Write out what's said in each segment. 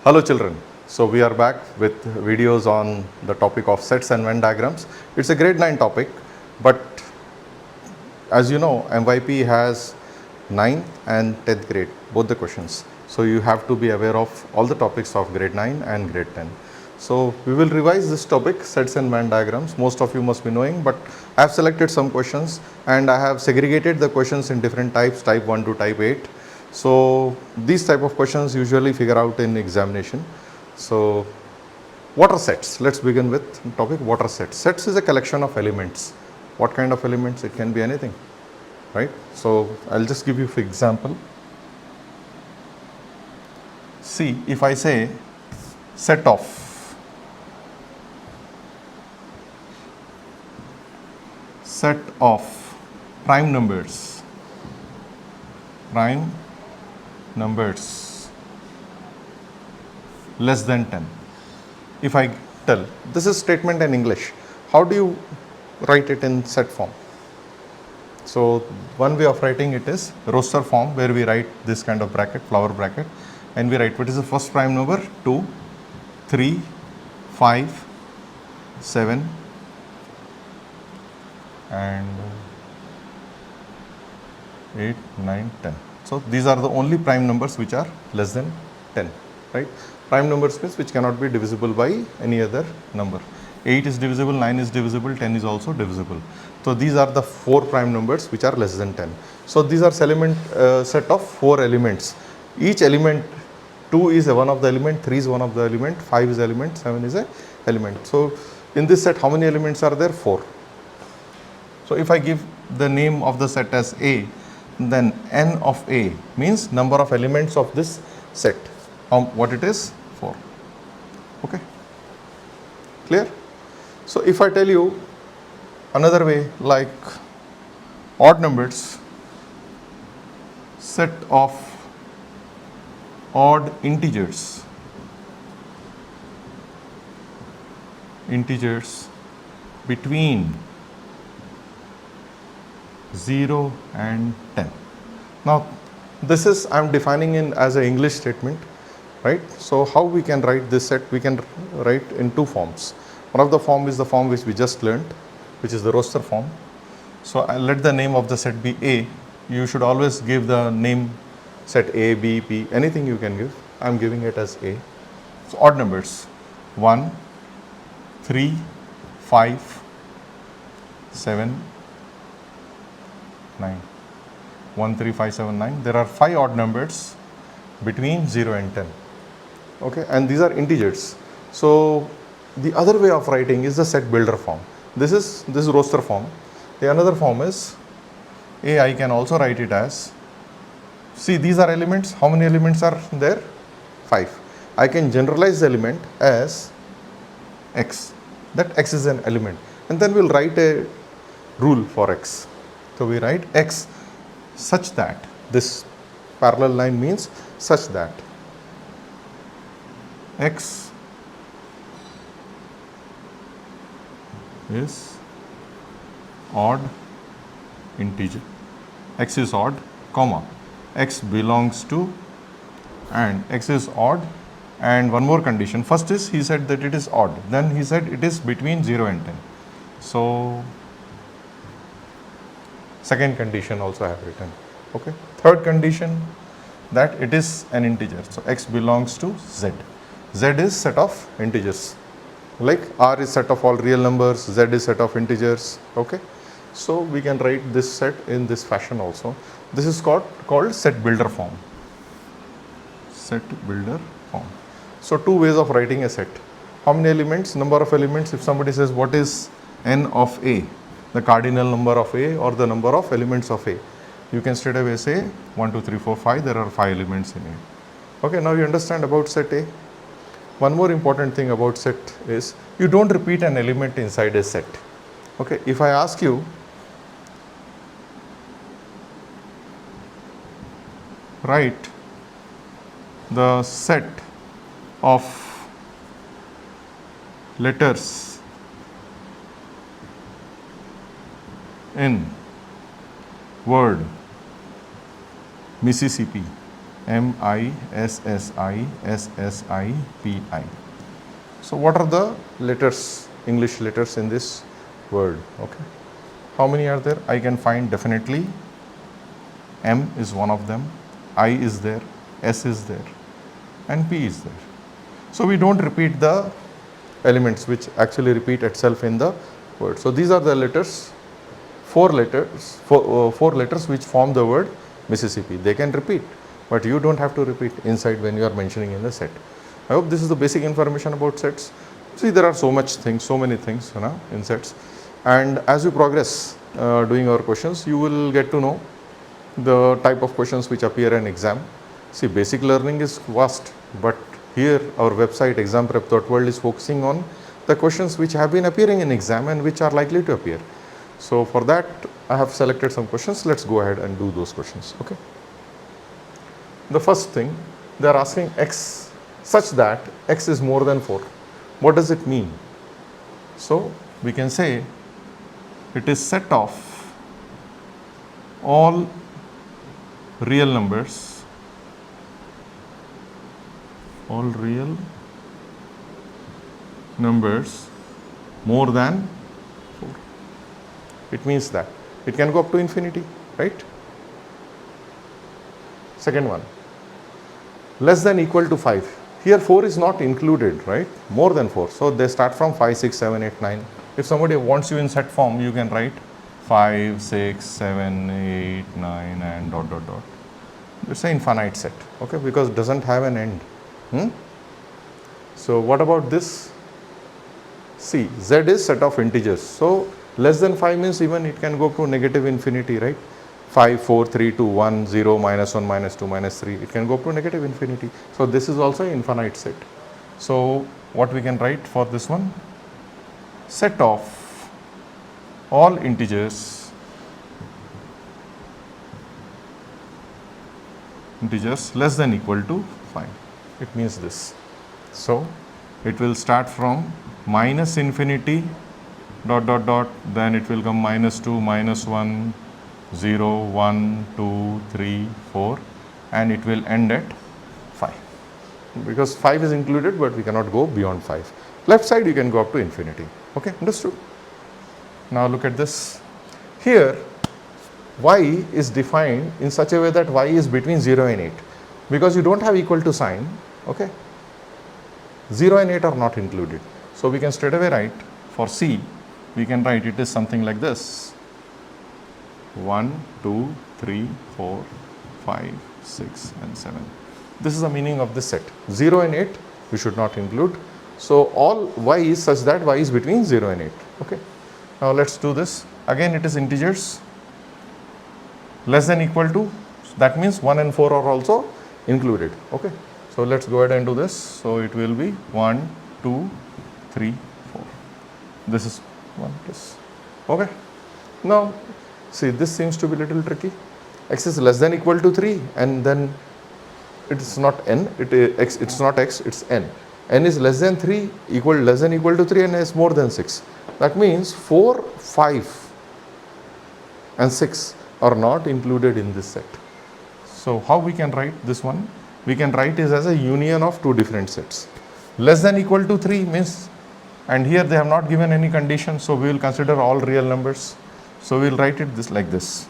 Hello children, so we are back with videos on the topic of sets and Venn diagrams. It's a grade 9 topic, but as you know, MYP has 9th and 10th grade, both the questions. So you have to be aware of all the topics of grade 9 and grade 10. So we will revise this topic, sets and Venn diagrams. Most of you must be knowing, but I have selected some questions and I have segregated the questions in different types, type 1 to type 8. So these type of questions usually figure out in examination. So what are sets? Let's begin with topic what are sets. Sets is a collection of elements. What kind of elements? It can be anything, right? So I'll just give you an example. See, if I say set of prime numbers less than 10. If I tell, this is statement in English, how do you write it in set form? So one way of writing it is roster form, where we write this kind of bracket, flower bracket, and we write what is the first prime number, 2, 3, 5, 7 and 8, 9, 10. So these are the only prime numbers which are less than 10, right? Prime numbers means which cannot be divisible by any other number. 8 is divisible, 9 is divisible, 10 is also divisible. So these are the 4 prime numbers which are less than 10. So these are set of 4 elements. Each element, 2 is one of the element, 3 is one of the element, 5 is element, 7 is a element. So in this set, how many elements are there? 4. So if I give the name of the set as A, then n of A means number of elements of this set. What it is? 4. Okay, clear? So if I tell you another way, like odd numbers, set of odd integers between 0 and 10. Now this is, I am defining in as an English statement, right? So how we can write this set? We can write in 2 forms. One of the form is the form which we just learnt, which is the roster form. So I'll let the name of the set be A. You should always give the name set A, B, P, anything you can give. I'm giving it as A. So odd numbers, 1, 3, 5, 7, 9. 1, 3, 5, 7, 9. There are 5 odd numbers between 0 and 10. Okay, and these are integers. So the other way of writing is the set builder form. This is roster form. The another form is A. I can also write it as, see, these are elements. How many elements are there? 5. I can generalize the element as x. That x is an element, and then we'll write a rule for x. So we write x such that, this parallel line means such that x is odd integer, x is odd, comma, x belongs to, and x is odd, and one more condition. First is he said that it is odd, then he said it is between 0 and 10. So second condition also I have written. Okay. Third condition, that it is an integer. So x belongs to z. Z is set of integers. Like R is set of all real numbers, Z is set of integers. Okay. So we can write this set in this fashion also. This is called set builder form. Set builder form. So 2 ways of writing a set. How many elements? Number of elements. If somebody says what is n of A, the cardinal number of A or the number of elements of A, you can straight away say 1, 2, 3, 4, 5, there are 5 elements in A. Okay, now you understand about set A. One more important thing about set is you don't repeat an element inside a set. Okay, if I ask you, write the set of letters in word Mississippi, MISSISSIPI. So what are the letters, English letters in this word? Okay. How many are there? I can find definitely M is one of them, I is there, S is there, and P is there. So we don't repeat the elements which actually repeat itself in the word. So these are the letters, four letters which form the word Mississippi. They can repeat, but you don't have to repeat inside when you are mentioning in the set. I hope this is the basic information about sets. See, there are so many things in sets, and as you progress doing our questions, you will get to know the type of questions which appear in exam. See, basic learning is vast, but here our website examprep.world is focusing on the questions which have been appearing in exam and which are likely to appear. So for that I have selected some questions. Let's go ahead and do those questions. Okay. The first thing, they are asking x such that x is more than 4. What does it mean? So we can say it is set of all real numbers, more than 4. It means that it can go up to infinity, right? Second one, less than equal to 5. Here 4 is not included, right? More than 4. So they start from 5, 6, 7, 8, 9. If somebody wants you in set form, you can write 5, 6, 7, 8, 9 and ... It's an infinite set, okay, because it doesn't have an end. So what about this? See, z is set of integers. So less than 5 means even it can go to negative infinity, right? 5, 4, 3, 2, 1, 0, minus 1, minus 2, minus 3. It can go up to negative infinity. So this is also an infinite set. So what we can write for this one? Set of all integers less than equal to 5. It means this. So it will start from minus infinity ... then it will come minus 2, minus 1, 0, 1, 2, 3, 4, and it will end at 5. Because 5 is included, but we cannot go beyond 5. Left side you can go up to infinity. Okay, understood? Now look at this. Here y is defined in such a way that y is between 0 and 8. Because you don't have equal to sign, okay, 0 and 8 are not included. So we can straight away write for C, we can write it is something like this: 1, 2, 3, 4, 5, 6 and 7. This is the meaning of this set. 0 and 8 we should not include. So all y is such that y is between 0 and 8. Okay. Now let's do this. Again it is integers less than equal to, that means 1 and 4 are also included. Okay. So let's go ahead and do this. So it will be 1, 2, 3, 4. This is 1 plus. Okay. Now see, this seems to be a little tricky. X is less than equal to 3 and then it is not n, it's not x, it's n. N is less than 3, less than equal to 3 and is more than 6. That means 4, 5 and 6 are not included in this set. So how we can write this one? We can write it as a union of two different sets. Less than equal to 3 means, and here they have not given any condition, so we will consider all real numbers. So we will write it this like this.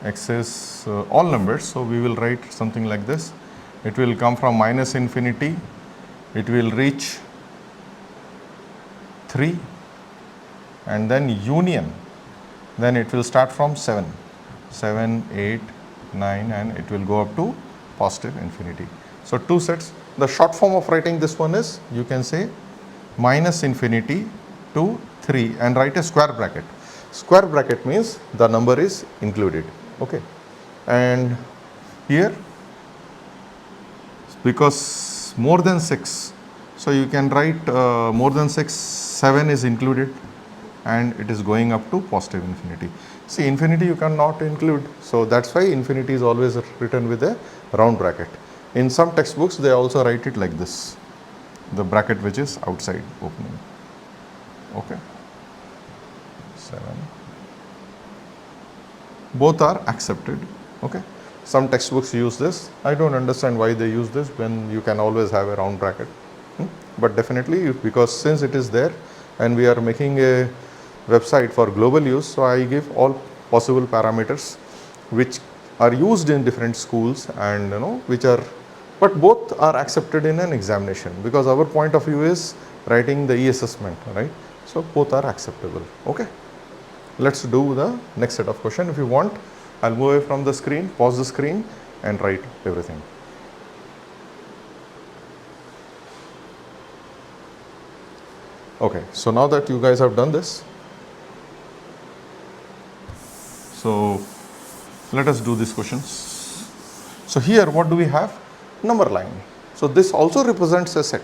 X is all numbers, so we will write something like this. It will come from minus infinity, it will reach 3 and then union, then it will start from 7, 8, 9 and it will go up to positive infinity. So two sets. The short form of writing this one is, you can say minus infinity to 3 and write a square bracket. Square bracket means the number is included. Okay. And here, because more than 6, so you can write more than 6, 7 is included and it is going up to positive infinity. See, infinity you cannot include, so that's why infinity is always written with a round bracket. In some textbooks they also write it like this, the bracket which is outside opening. Okay. 7. both are accepted. Okay, some textbooks use this. I don't understand why they use this when you can always have a round bracket. But definitely, because since it is there and we are making a website for global use, so I give all possible parameters which are used in different schools, and which are, but both are accepted in an examination, because our point of view is writing the e-assessment, right? So both are acceptable. Okay, let's do the next set of question. If you want, I'll move away from the screen, pause the screen and write everything. Okay, so now that you guys have done this, so let us do these questions. So here what do we have? Number line. So this also represents a set.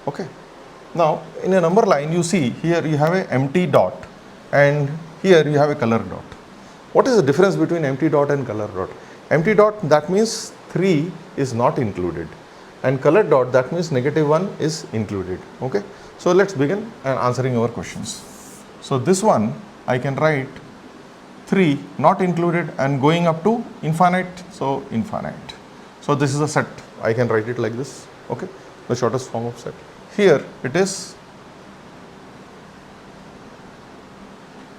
Okay, now in a number line, you see here you have an empty dot and here you have a color dot. What is the difference between empty dot and color dot? Empty dot, that means 3 is not included, and color dot, that means -1 is included. Okay, so let's begin answering our questions. So this one I can write 3 not included and going up to infinite, so infinite. So this is a set, I can write it like this. Okay, the shortest form of set. Here it is,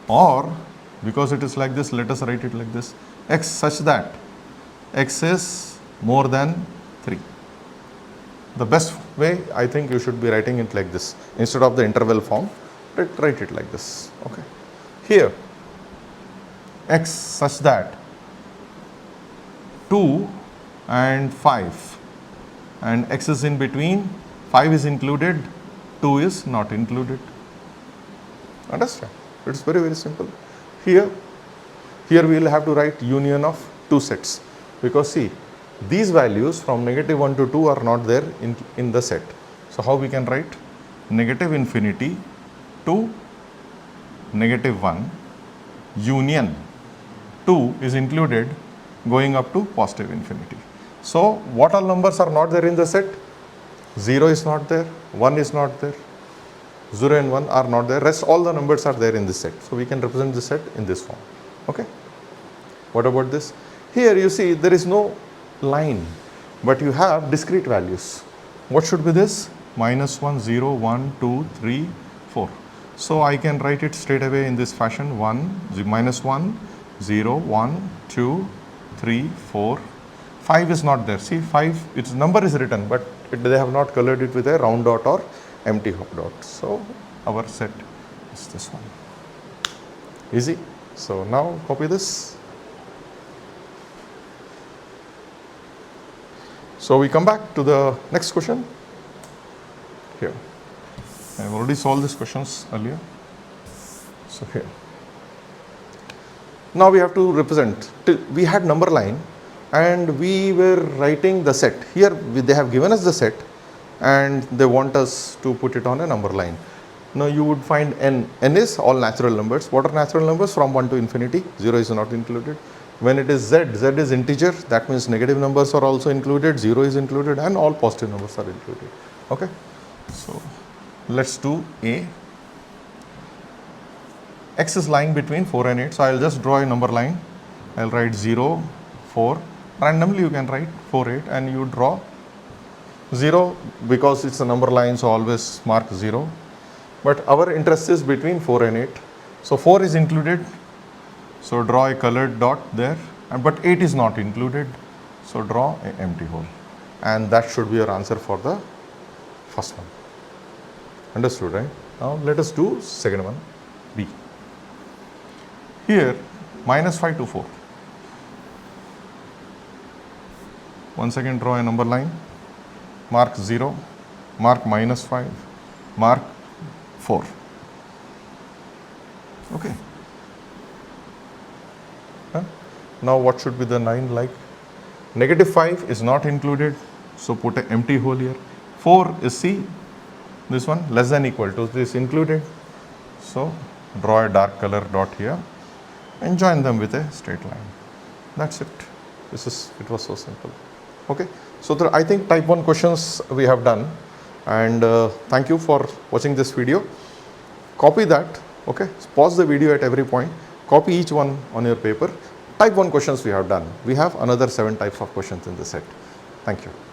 or because it is like this, let us write it like this: x such that x is more than 3. The best way, I think you should be writing it like this instead of the interval form. Write it like this. Okay, here x such that 2 and 5, and x is in between, 5 is included, 2 is not included. Understand? It's very, very simple. Here we will have to write union of 2 sets, because see, these values from -1 to 2 are not there in the set. So how we can write? -infinity to -1 union 2 is included going up to positive infinity. So what all numbers are not there in the set? 0 is not there, 1 is not there, 0 and 1 are not there, rest all the numbers are there in this set. So we can represent the set in this form. Okay, what about this? Here you see there is no line, but you have discrete values. What should be this? -1, 0, 1, 2, 3, 4. So I can write it straight away in this fashion: -1, 0, 1, 2, 3, 4. 5 is not there. See, 5, its number is written, but they have not colored it with a round dot or empty dot. So our set is this one. Easy. So now copy this. So we come back to the next question. Here, I have already solved these questions earlier. So here, now we have to represent. We had number line and we were writing the set. Here they have given us the set and they want us to put it on a number line. Now you would find n. N is all natural numbers. What are natural numbers? From 1 to infinity. 0 is not included. When it is z, z is integer. That means negative numbers are also included. 0 is included and all positive numbers are included. Okay. So let's do A. X is lying between 4 and 8. So I'll just draw a number line. I'll write 0, 4. Randomly you can write 4, 8 and you draw 0 because it's a number line, so always mark 0. But our interest is between 4 and 8. So 4 is included. So draw a colored dot there. But 8 is not included. So draw an empty hole. And that should be your answer for the first one. Understood, right? Now let us do second one, B. Here, -5 to 4. Once again draw a number line. Mark 0, mark -5, mark 4. Okay. Now what should be the line like? -5 is not included, so put an empty hole here. 4 is C, this one less than equal to this included. So draw a dark color dot here and join them with a straight line. That's it. It was so simple. Okay. So I think type 1 questions we have done, and thank you for watching this video. Copy that. Okay. Pause the video at every point. Copy each one on your paper. Type 1 questions we have done. We have another 7 types of questions in the set. Thank you.